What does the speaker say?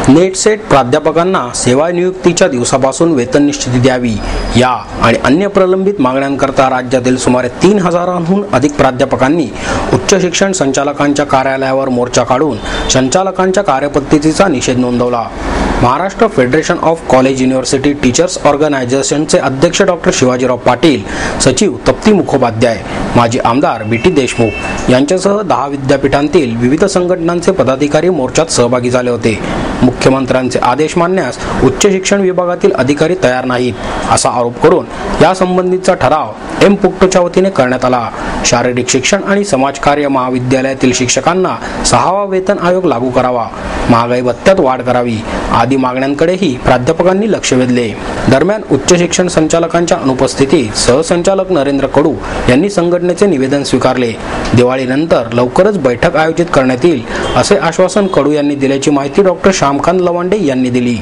Net set प्राध्यापकांना सेवानियुक्तीच्या दिवसापासून वेतन निश्चिती द्यावी या आणि अन्य प्रलंबित मागण्यांकरता राज्यातील सुमारे 3000हून अधिक प्राध्यापकांनी उच्च शिक्षण संचालकांच्या कार्यालयावर मोर्चा काढून संचालकांच्या कार्यपद्धतीचा निषेध नोंदवला। Maharashtra federation of college university teachers ऑर्गनायझेशनचे अध्यक्ष डॉक्टर शिवाजीराव पाटील, सचिव तप्ती मुखोपाध्याय, माजी आमदार बीटी देशमुख यांच्यासह 10 विद्यापीठांतील विविध संघटनांचे पदाधिकारी मोर्चात सहभागी झाले होते। मुख्यमंत्र्यांचे आदेश मानण्यास उच्च शिक्षण विभागातील अधिकारी तयार नाहीत असा आरोप करून यासंबंधीचा ठराव एम पुक्टोच्या वतीने करण्यात आला। शारीरिक शिक्षण आणि समाजकार्य महाविद्यालयातील शिक्षकांना 6वा वेतन आयोग लागू करावा, महागाई भत्त्यात वाढ करावी आदी मागण्यांकडेही प्राध्यापकांनी लक्ष वेधले। दरम्यान उच्च शिक्षण संचालकांच्या अनुपस्थितीत सहसंचालक नरेंद्र कडू यांनी संघटनेचे निवेदन स्वीकारले। दिवाळीनंतर लवकरच बैठक आयोजित करण्यात येईल असे आश्वासन कडू यांनी दिल्याची माहिती डॉक्टर श्यामकांत लवांडे यांनी दिली।